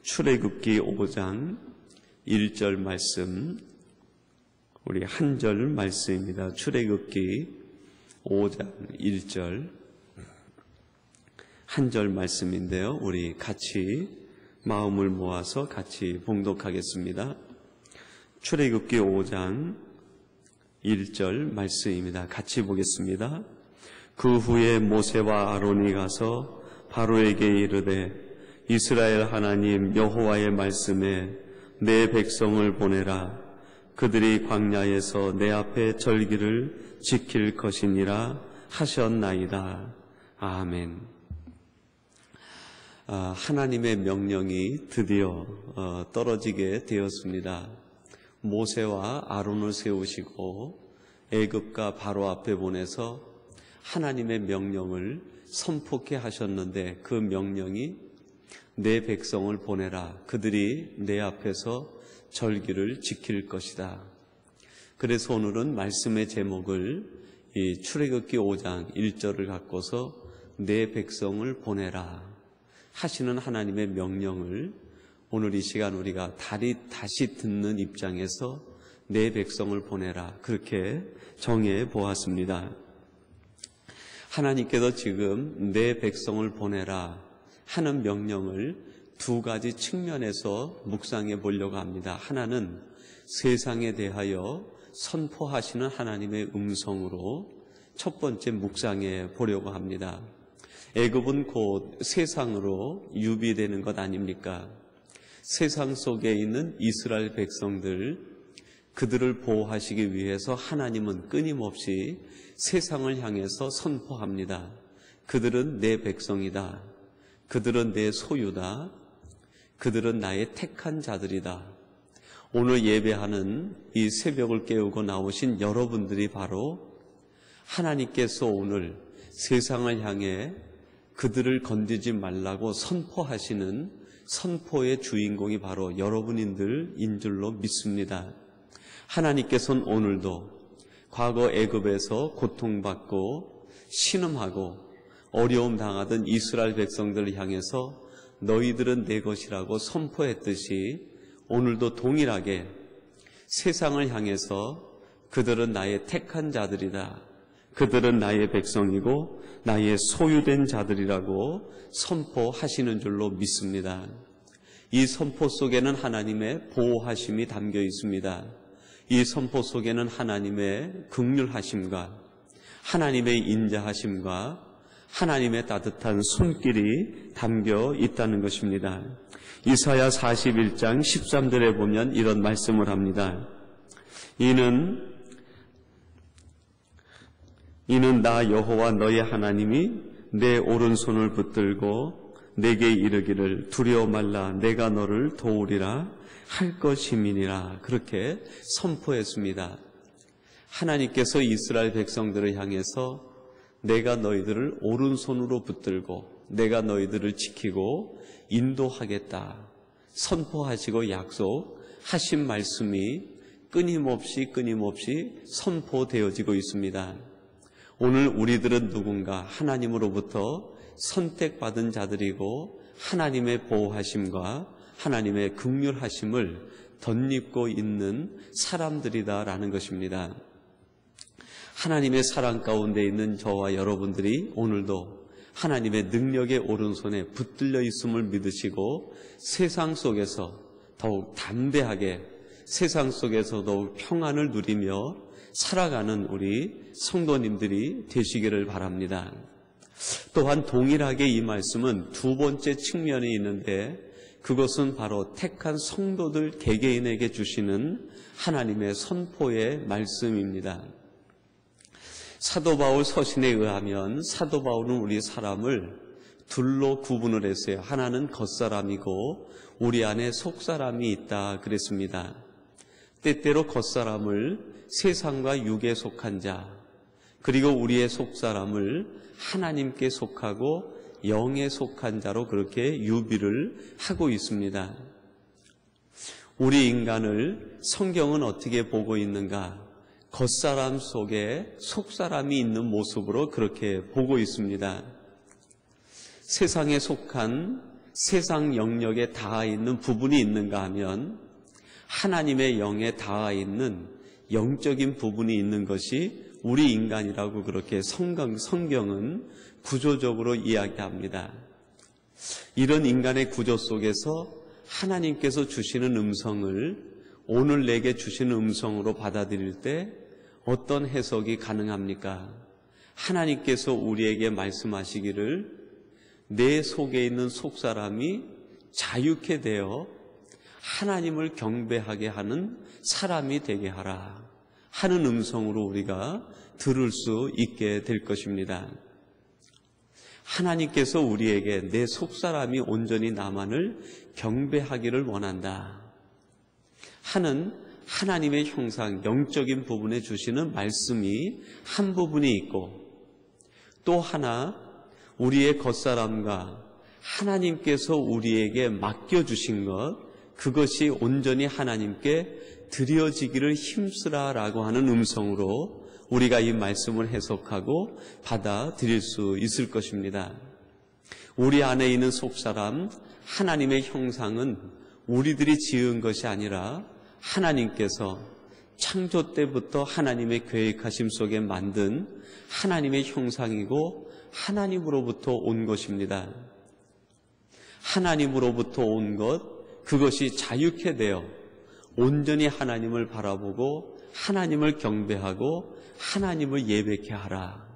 출애굽기 5장 1절 말씀, 우리 한 절 말씀입니다. 출애굽기 5장 1절 한 절 말씀인데요. 우리 같이 마음을 모아서 같이 봉독하겠습니다. 출애굽기 5장 1절 말씀입니다. 같이 보겠습니다. 그 후에 모세와 아론이 가서 바로에게 이르되 이스라엘 하나님 여호와의 말씀에 내 백성을 보내라. 그들이 광야에서 내 앞에 절기를 지킬 것이니라 하셨나이다. 아멘. 하나님의 명령이 드디어 떨어지게 되었습니다. 모세와 아론을 세우시고 애굽과 바로 앞에 보내서 하나님의 명령을 선포케 하셨는데, 그 명령이 내 백성을 보내라. 그들이 내 앞에서 절기를 지킬 것이다. 그래서 오늘은 말씀의 제목을 이 출애굽기 5장 1절을 갖고서 내 백성을 보내라 하시는 하나님의 명령을 오늘 이 시간 우리가 다시 듣는 입장에서 내 백성을 보내라, 그렇게 정해 보았습니다. 하나님께서 지금 내 백성을 보내라 하는 명령을 두 가지 측면에서 묵상해 보려고 합니다. 하나는 세상에 대하여 선포하시는 하나님의 음성으로 첫 번째 묵상해 보려고 합니다. 애굽은 곧 세상으로 유비되는 것 아닙니까? 세상 속에 있는 이스라엘 백성들, 그들을 보호하시기 위해서 하나님은 끊임없이 세상을 향해서 선포합니다. 그들은 내 백성이다. 그들은 내 소유다. 그들은 나의 택한 자들이다. 오늘 예배하는 이 새벽을 깨우고 나오신 여러분들이 바로 하나님께서 오늘 세상을 향해 그들을 건드리지 말라고 선포하시는 선포의 주인공이 바로 여러분인들인 줄로 믿습니다. 하나님께서는 오늘도 과거 애굽에서 고통받고 신음하고 어려움 당하던 이스라엘 백성들을 향해서 너희들은 내 것이라고 선포했듯이 오늘도 동일하게 세상을 향해서 그들은 나의 택한 자들이다. 그들은 나의 백성이고 나의 소유된 자들이라고 선포하시는 줄로 믿습니다. 이 선포 속에는 하나님의 보호하심이 담겨 있습니다. 이 선포 속에는 하나님의 긍휼하심과 하나님의 인자하심과 하나님의 따뜻한 손길이 담겨 있다는 것입니다. 이사야 41장 13절에 보면 이런 말씀을 합니다. 이는 나 여호와 너의 하나님이 내 오른손을 붙들고 내게 이르기를 두려워 말라 내가 너를 도우리라 할 것임이니라, 그렇게 선포했습니다. 하나님께서 이스라엘 백성들을 향해서 내가 너희들을 오른손으로 붙들고 내가 너희들을 지키고 인도하겠다 선포하시고 약속하신 말씀이 끊임없이 선포되어지고 있습니다. 오늘 우리들은 누군가 하나님으로부터 선택받은 자들이고 하나님의 보호하심과 하나님의 긍휼하심을 덧입고 있는 사람들이다라는 것입니다. 하나님의 사랑 가운데 있는 저와 여러분들이 오늘도 하나님의 능력의 오른손에 붙들려 있음을 믿으시고 세상 속에서 더욱 담대하게, 세상 속에서 더욱 평안을 누리며 살아가는 우리 성도님들이 되시기를 바랍니다. 또한 동일하게 이 말씀은 두 번째 측면이 있는데, 그것은 바로 택한 성도들 개개인에게 주시는 하나님의 선포의 말씀입니다. 사도 바울 서신에 의하면 사도 바울은 우리 사람을 둘로 구분을 했어요. 하나는 겉사람이고 우리 안에 속사람이 있다 그랬습니다. 때때로 겉사람을 세상과 육에 속한 자, 그리고 우리의 속사람을 하나님께 속하고 영에 속한 자로 그렇게 유비를 하고 있습니다. 우리 인간을 성경은 어떻게 보고 있는가? 겉사람 속에 속사람이 있는 모습으로 그렇게 보고 있습니다. 세상에 속한 세상 영역에 닿아 있는 부분이 있는가 하면 하나님의 영에 닿아 있는 영적인 부분이 있는 것이 우리 인간이라고 그렇게 성경은 구조적으로 이야기합니다. 이런 인간의 구조 속에서 하나님께서 주시는 음성을 오늘 내게 주시는 음성으로 받아들일 때 어떤 해석이 가능합니까? 하나님께서 우리에게 말씀하시기를 내 속에 있는 속사람이 자유케 되어 하나님을 경배하게 하는 사람이 되게 하라 하는 음성으로 우리가 들을 수 있게 될 것입니다. 하나님께서 우리에게 내 속사람이 온전히 나만을 경배하기를 원한다 하는 하나님의 형상, 영적인 부분에 주시는 말씀이 한 부분이 있고, 또 하나 우리의 겉사람과 하나님께서 우리에게 맡겨주신 것, 그것이 온전히 하나님께 드려지기를 힘쓰라라고 하는 음성으로 우리가 이 말씀을 해석하고 받아들일 수 있을 것입니다. 우리 안에 있는 속사람, 하나님의 형상은 우리들이 지은 것이 아니라 하나님께서 창조 때부터 하나님의 계획하심 속에 만든 하나님의 형상이고 하나님으로부터 온 것입니다. 하나님으로부터 온 것, 그것이 자유케 되어 온전히 하나님을 바라보고 하나님을 경배하고 하나님을 예배케 하라.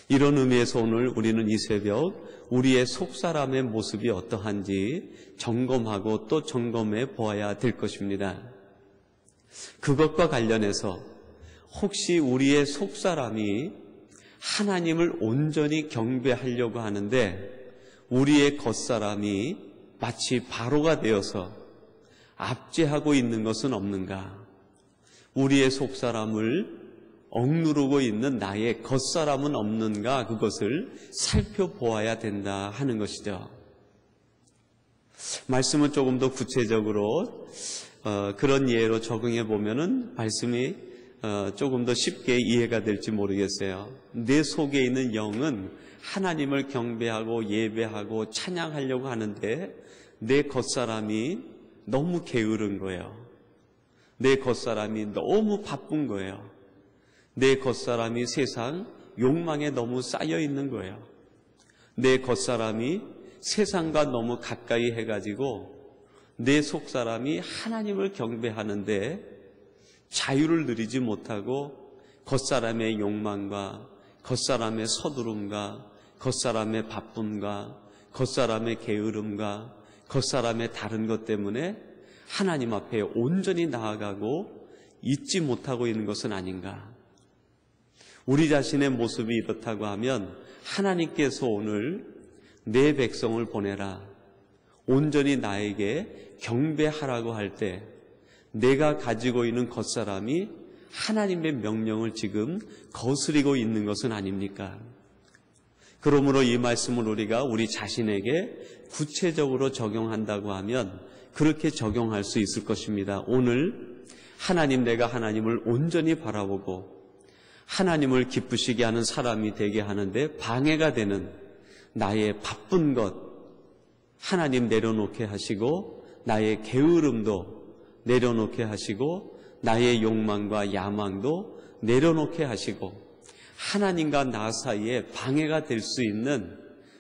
이런 의미에서 오늘 우리는 이 새벽 우리의 속사람의 모습이 어떠한지 점검하고 또 점검해 보아야 될 것입니다. 그것과 관련해서 혹시 우리의 속사람이 하나님을 온전히 경배하려고 하는데 우리의 겉사람이 마치 바로가 되어서 압제하고 있는 것은 없는가? 우리의 속사람을 억누르고 있는 나의 겉사람은 없는가? 그것을 살펴보아야 된다 하는 것이죠. 말씀을 조금 더 구체적으로 그런 예로 적용해 보면은 말씀이 조금 더 쉽게 이해가 될지 모르겠어요. 내 속에 있는 영은 하나님을 경배하고 예배하고 찬양하려고 하는데 내 겉사람이 너무 게으른 거예요. 내 겉사람이 너무 바쁜 거예요. 내 겉사람이 세상 욕망에 너무 쌓여 있는 거예요. 내 겉사람이 세상과 너무 가까이 해가지고 내 속사람이 하나님을 경배하는데 자유를 누리지 못하고 겉사람의 욕망과 겉사람의 서두름과 겉사람의 바쁨과 겉사람의 게으름과 겉사람의 다른 것 때문에 하나님 앞에 온전히 나아가고 잊지 못하고 있는 것은 아닌가? 우리 자신의 모습이 이렇다고 하면 하나님께서 오늘 내 백성을 보내라, 온전히 나에게 경배하라고 할 때 내가 가지고 있는 겉사람이 하나님의 명령을 지금 거스리고 있는 것은 아닙니까? 그러므로 이 말씀을 우리가 우리 자신에게 구체적으로 적용한다고 하면 그렇게 적용할 수 있을 것입니다. 오늘 하나님, 내가 하나님을 온전히 바라보고 하나님을 기쁘시게 하는 사람이 되게 하는데 방해가 되는 나의 바쁜 것 하나님 내려놓게 하시고, 나의 게으름도 내려놓게 하시고, 나의 욕망과 야망도 내려놓게 하시고, 하나님과 나 사이에 방해가 될 수 있는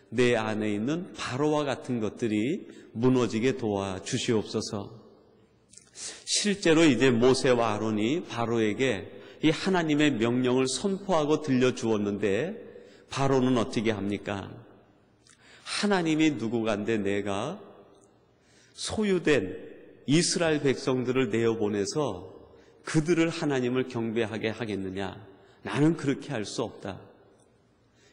내 안에 있는 바로와 같은 것들이 무너지게 도와주시옵소서. 실제로 이제 모세와 아론이 바로에게 이 하나님의 명령을 선포하고 들려주었는데 바로는 어떻게 합니까? 하나님이 누구간데 내가 소유된 이스라엘 백성들을 내어보내서 그들을 하나님을 경배하게 하겠느냐? 나는 그렇게 할 수 없다.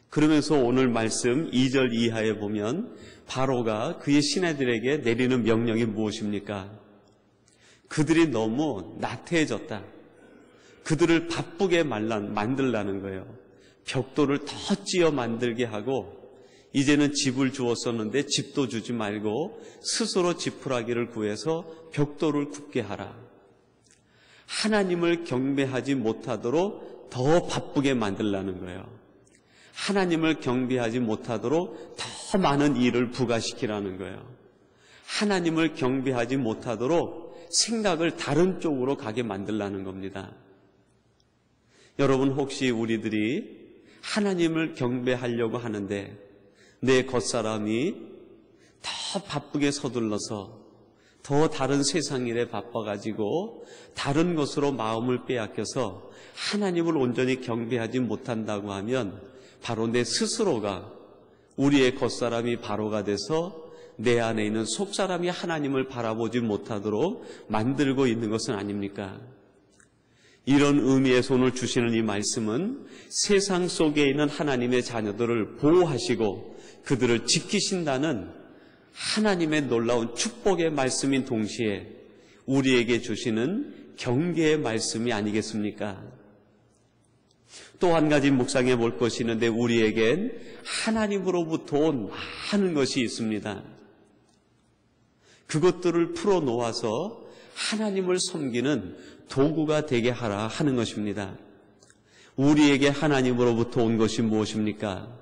그러면서 오늘 말씀 2절 이하에 보면 바로가 그의 신하들에게 내리는 명령이 무엇입니까? 그들이 너무 나태해졌다. 그들을 바쁘게 만들라는 거예요. 벽돌을 더 찧어 만들게 하고, 이제는 집을 주었었는데 집도 주지 말고 스스로 지푸라기를 구해서 벽돌을 굽게 하라. 하나님을 경배하지 못하도록 더 바쁘게 만들라는 거예요. 하나님을 경배하지 못하도록 더 많은 일을 부과시키라는 거예요. 하나님을 경배하지 못하도록 생각을 다른 쪽으로 가게 만들라는 겁니다. 여러분, 혹시 우리들이 하나님을 경배하려고 하는데 내 겉사람이 더 바쁘게 서둘러서 더 다른 세상 일에 바빠가지고 다른 것으로 마음을 빼앗겨서 하나님을 온전히 경배하지 못한다고 하면 바로 내 스스로가 우리의 겉사람이 바로가 돼서 내 안에 있는 속사람이 하나님을 바라보지 못하도록 만들고 있는 것은 아닙니까? 이런 의미의 손을 주시는 이 말씀은 세상 속에 있는 하나님의 자녀들을 보호하시고 그들을 지키신다는 하나님의 놀라운 축복의 말씀인 동시에 우리에게 주시는 경계의 말씀이 아니겠습니까? 또 한 가지 묵상해 볼 것이 있는데 우리에겐 하나님으로부터 온 많은 것이 있습니다. 그것들을 풀어놓아서 하나님을 섬기는 도구가 되게 하라 하는 것입니다. 우리에게 하나님으로부터 온 것이 무엇입니까?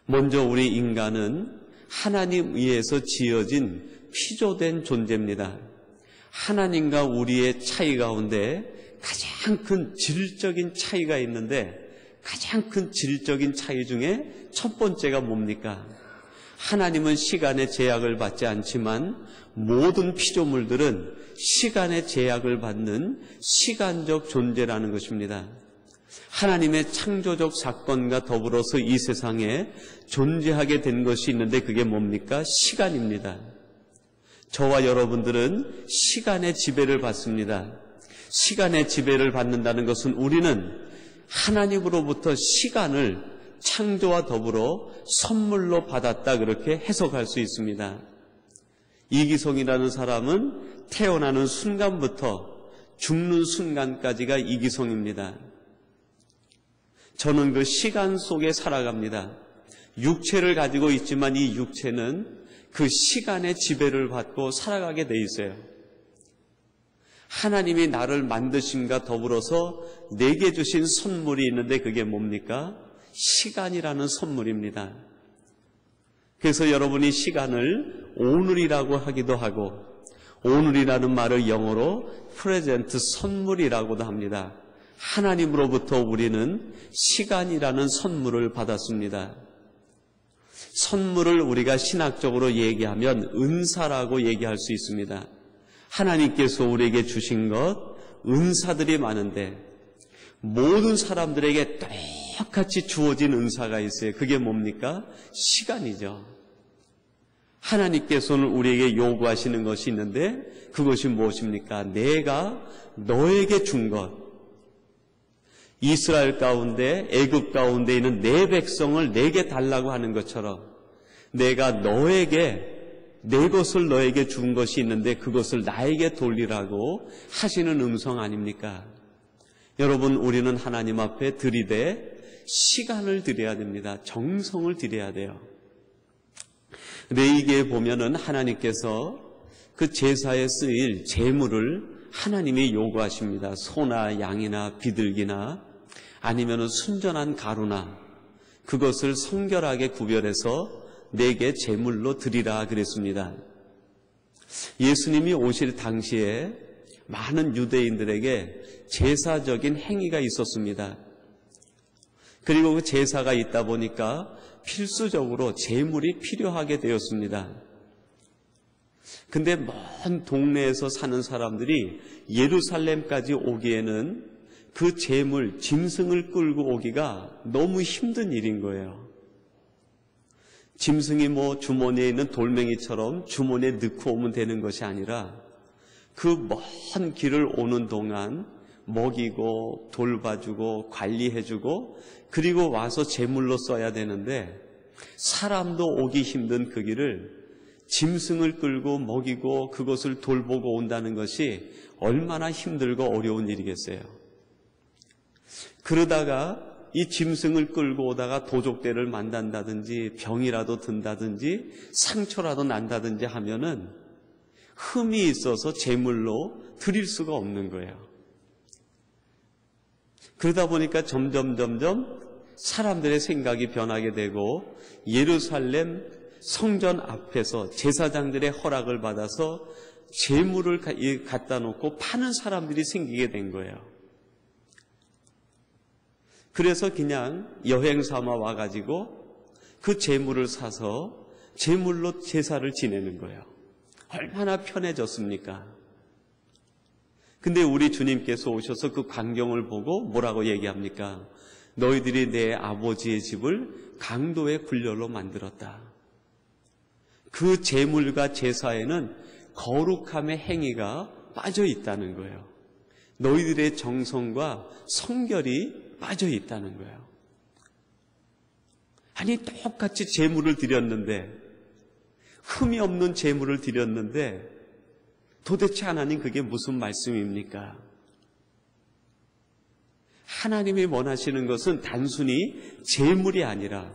먼저 우리 인간은 하나님 위에서 지어진 피조된 존재입니다. 하나님과 우리의 차이 가운데 가장 큰 질적인 차이가 있는데 가장 큰 질적인 차이 중에 첫 번째가 뭡니까? 하나님은 시간의 제약을 받지 않지만 모든 피조물들은 시간의 제약을 받는 시간적 존재라는 것입니다. 하나님의 창조적 사건과 더불어서 이 세상에 존재하게 된 것이 있는데 그게 뭡니까? 시간입니다. 저와 여러분들은 시간의 지배를 받습니다. 시간의 지배를 받는다는 것은 우리는 하나님으로부터 시간을 창조와 더불어 선물로 받았다 그렇게 해석할 수 있습니다. 이기성이라는 사람은 태어나는 순간부터 죽는 순간까지가 이기성입니다. 저는 그 시간 속에 살아갑니다. 육체를 가지고 있지만 이 육체는 그 시간의 지배를 받고 살아가게 돼 있어요. 하나님이 나를 만드심과 더불어서 내게 주신 선물이 있는데 그게 뭡니까? 시간이라는 선물입니다. 그래서 여러분이 시간을 오늘이라고 하기도 하고 오늘이라는 말을 영어로 프레젠트 선물이라고도 합니다. 하나님으로부터 우리는 시간이라는 선물을 받았습니다. 선물을 우리가 신학적으로 얘기하면 은사라고 얘기할 수 있습니다. 하나님께서 우리에게 주신 것, 은사들이 많은데 모든 사람들에게 똑같이 주어진 은사가 있어요. 그게 뭡니까? 시간이죠. 하나님께서는 우리에게 요구하시는 것이 있는데 그것이 무엇입니까? 내가 너에게 준 것. 이스라엘 가운데 애굽 가운데 있는 내 백성을 내게 달라고 하는 것처럼 내가 너에게 내 것을 너에게 준 것이 있는데 그것을 나에게 돌리라고 하시는 음성 아닙니까? 여러분, 우리는 하나님 앞에 드리되 시간을 드려야 됩니다. 정성을 드려야 돼요. 레위기에 보면은 하나님께서 그 제사에 쓰일 제물을 하나님이 요구하십니다. 소나 양이나 비둘기나 아니면은 순전한 가루나 그것을 성결하게 구별해서 내게 제물로 드리라 그랬습니다. 예수님이 오실 당시에 많은 유대인들에게 제사적인 행위가 있었습니다. 그리고 그 제사가 있다 보니까 필수적으로 제물이 필요하게 되었습니다. 근데 먼 동네에서 사는 사람들이 예루살렘까지 오기에는 그 제물, 짐승을 끌고 오기가 너무 힘든 일인 거예요. 짐승이 주머니에 있는 돌멩이처럼 주머니에 넣고 오면 되는 것이 아니라 그 먼 길을 오는 동안 먹이고 돌봐주고 관리해주고 그리고 와서 제물로 써야 되는데 사람도 오기 힘든 그 길을 짐승을 끌고 먹이고 그것을 돌보고 온다는 것이 얼마나 힘들고 어려운 일이겠어요. 그러다가 이 짐승을 끌고 오다가 도적대를 만난다든지 병이라도 든다든지 상처라도 난다든지 하면은 흠이 있어서 제물로 드릴 수가 없는 거예요. 그러다 보니까 점점 사람들의 생각이 변하게 되고 예루살렘 성전 앞에서 제사장들의 허락을 받아서 재물을 갖다 놓고 파는 사람들이 생기게 된 거예요. 그래서 그냥 여행 삼아 와가지고 그 재물을 사서 재물로 제사를 지내는 거예요. 얼마나 편해졌습니까? 근데 우리 주님께서 오셔서 그 광경을 보고 뭐라고 얘기합니까? 너희들이 내 아버지의 집을 강도의 굴렬로 만들었다. 그 제물과 제사에는 거룩함의 행위가 빠져 있다는 거예요. 너희들의 정성과 성결이 빠져 있다는 거예요. 아니, 똑같이 제물을 드렸는데, 흠이 없는 제물을 드렸는데 도대체 하나님 그게 무슨 말씀입니까? 하나님이 원하시는 것은 단순히 제물이 아니라,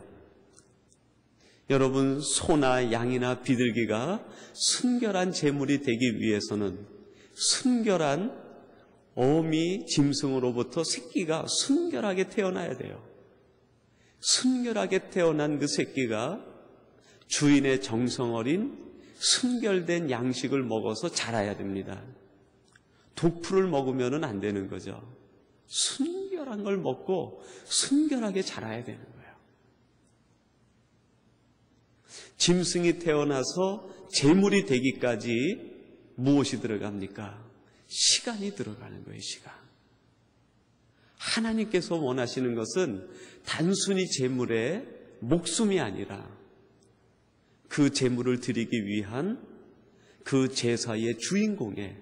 여러분, 소나 양이나 비둘기가 순결한 제물이 되기 위해서는 순결한 어미 짐승으로부터 새끼가 순결하게 태어나야 돼요. 순결하게 태어난 그 새끼가 주인의 정성 어린 순결된 양식을 먹어서 자라야 됩니다. 독풀을 먹으면 안 되는 거죠. 순결한 걸 먹고 순결하게 자라야 되는 거예요. 짐승이 태어나서 제물이 되기까지 무엇이 들어갑니까? 시간이 들어가는 거예요. 시간. 하나님께서 원하시는 것은 단순히 제물의 목숨이 아니라 그 제물을 드리기 위한 그 제사의 주인공의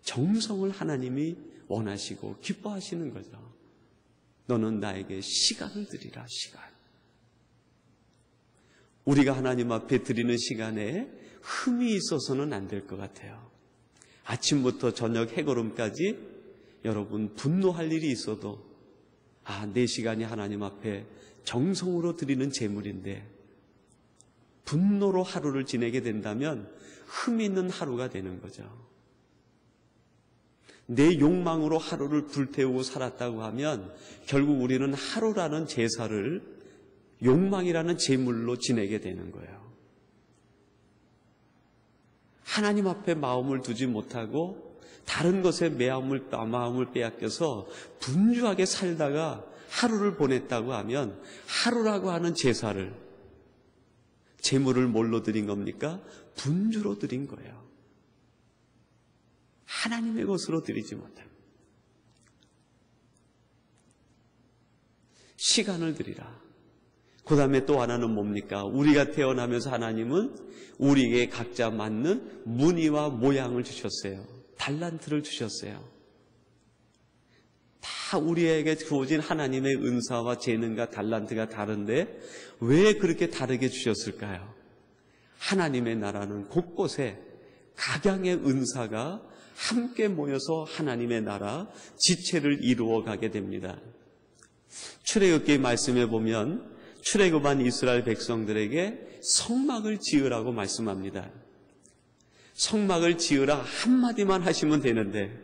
정성을 하나님이 원하시고 기뻐하시는 거죠. 너는 나에게 시간을 드리라. 시간. 우리가 하나님 앞에 드리는 시간에 흠이 있어서는 안 될 것 같아요. 아침부터 저녁 해걸음까지 여러분 분노할 일이 있어도 내 시간이 하나님 앞에 정성으로 드리는 제물인데 분노로 하루를 지내게 된다면 흠이 있는 하루가 되는 거죠. 내 욕망으로 하루를 불태우고 살았다고 하면 결국 우리는 하루라는 제사를 욕망이라는 제물로 지내게 되는 거예요. 하나님 앞에 마음을 두지 못하고 다른 것에 마음을 빼앗겨서 분주하게 살다가 하루를 보냈다고 하면 하루라고 하는 제사를, 제물을 뭘로 드린 겁니까? 분주로 드린 거예요. 하나님의 것으로 드리지 못합니다. 시간을 드리라. 그 다음에 또 하나는 뭡니까? 우리가 태어나면서 하나님은 우리에게 각자 맞는 무늬와 모양을 주셨어요. 달란트를 주셨어요. 다 우리에게 주어진 하나님의 은사와 재능과 달란트가 다른데 왜 그렇게 다르게 주셨을까요? 하나님의 나라는 곳곳에 각양의 은사가 함께 모여서 하나님의 나라 지체를 이루어가게 됩니다. 출애굽기 말씀에 보면 출애굽한 이스라엘 백성들에게 성막을 지으라고 말씀합니다. 성막을 지으라 한마디만 하시면 되는데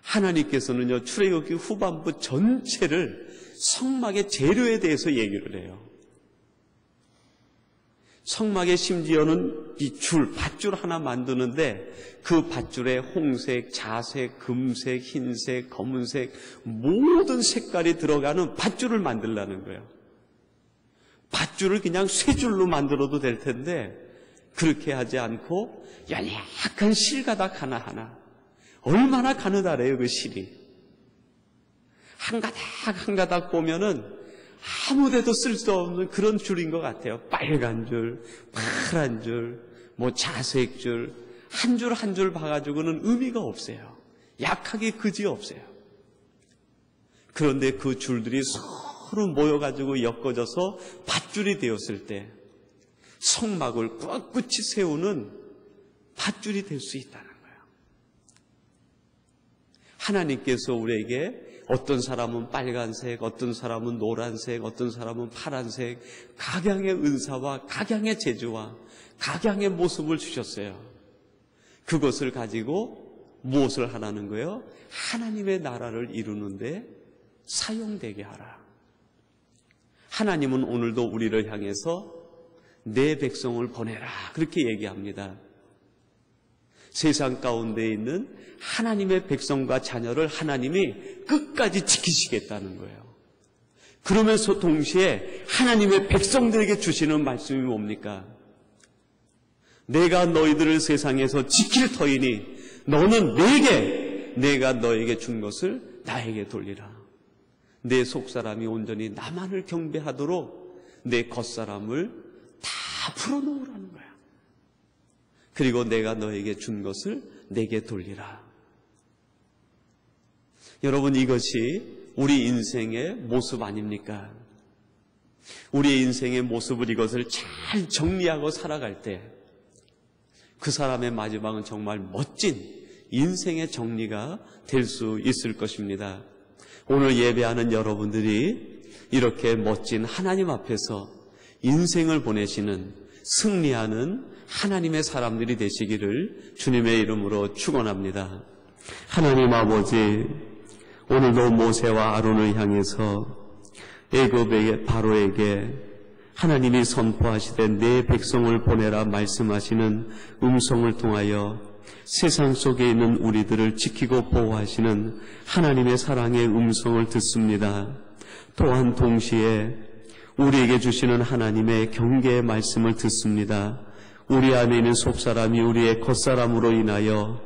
하나님께서는요, 출애굽기 후반부 전체를 성막의 재료에 대해서 얘기를 해요. 성막에 심지어는 이 밧줄 하나 만드는데 그 밧줄에 홍색, 자색, 금색, 흰색, 검은색 모든 색깔이 들어가는 밧줄을 만들라는 거예요. 밧줄을 그냥 쇠줄로 만들어도 될 텐데 그렇게 하지 않고 연약한 실가닥 하나하나, 얼마나 가느다래요 그 실이. 한 가닥 한 가닥 보면은 아무데도 쓸 수 없는 그런 줄인 것 같아요. 빨간 줄, 파란 줄, 자색 줄, 한 줄 한 줄 봐가지고는 의미가 없어요. 약하게 그지 없어요. 그런데 그 줄들이 서로 모여가지고 엮어져서 밧줄이 되었을 때 성막을 꿋꿋이 세우는 밧줄이 될 수 있다는 거예요. 하나님께서 우리에게 어떤 사람은 빨간색, 어떤 사람은 노란색, 어떤 사람은 파란색, 각양의 은사와 각양의 재주와 각양의 모습을 주셨어요. 그것을 가지고 무엇을 하라는 거예요? 하나님의 나라를 이루는데 사용되게 하라. 하나님은 오늘도 우리를 향해서 내 백성을 보내라 그렇게 얘기합니다. 세상 가운데 있는 하나님의 백성과 자녀를 하나님이 끝까지 지키시겠다는 거예요. 그러면서 동시에 하나님의 백성들에게 주시는 말씀이 뭡니까? 내가 너희들을 세상에서 지킬 터이니 너는 내가 너에게 준 것을 나에게 돌리라. 내 속사람이 온전히 나만을 경배하도록 내 겉사람을 다 풀어놓으라는 거야. 그리고 내가 너에게 준 것을 내게 돌리라. 여러분, 이것이 우리 인생의 모습 아닙니까? 우리의 인생의 모습을 이것을 잘 정리하고 살아갈 때 그 사람의 마지막은 정말 멋진 인생의 정리가 될 수 있을 것입니다. 오늘 예배하는 여러분들이 이렇게 멋진 하나님 앞에서 인생을 보내시는 승리하는 하나님의 사람들이 되시기를 주님의 이름으로 축원합니다. 하나님 아버지, 오늘도 모세와 아론을 향해서 애굽의 바로에게 하나님이 선포하시되 내 백성을 보내라 말씀하시는 음성을 통하여 세상 속에 있는 우리들을 지키고 보호하시는 하나님의 사랑의 음성을 듣습니다. 또한 동시에 우리에게 주시는 하나님의 경계의 말씀을 듣습니다. 우리 안에 있는 속사람이 우리의 겉사람으로 인하여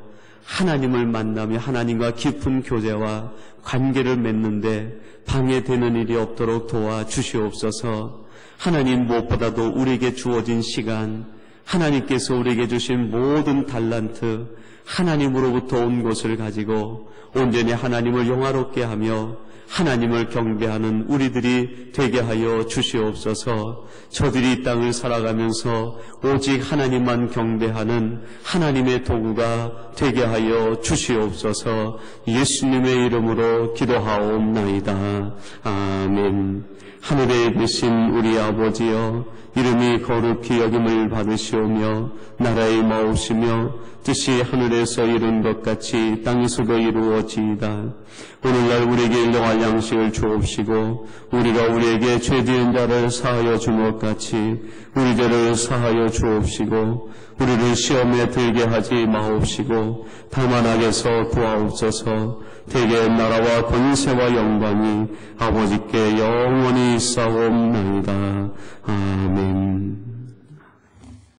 하나님을 만나며 하나님과 깊은 교제와 관계를 맺는데 방해되는 일이 없도록 도와주시옵소서. 하나님, 무엇보다도 우리에게 주어진 시간, 하나님께서 우리에게 주신 모든 달란트, 하나님으로부터 온 것을 가지고 온전히 하나님을 영화롭게 하며 하나님을 경배하는 우리들이 되게 하여 주시옵소서. 저들이 이 땅을 살아가면서 오직 하나님만 경배하는 하나님의 도구가 되게 하여 주시옵소서. 예수님의 이름으로 기도하옵나이다. 아멘. 하늘에 계신 우리 아버지여, 이름이 거룩히 여김을 받으시오며 나라의 마옵시며 뜻이 하늘에서 이룬 것 같이 땅에서도 이루어지이다. 오늘날 우리에게 일용할 양식을 주옵시고 우리가 우리에게 죄지은 자를 사하여 준 것 같이 우리 죄를 사하여 주옵시고 우리를 시험에 들게 하지 마옵시고 다만 악에서 구하옵소서. 대개 나라와 권세와 영광이 아버지께 영원히 있사옵나이다. 아멘.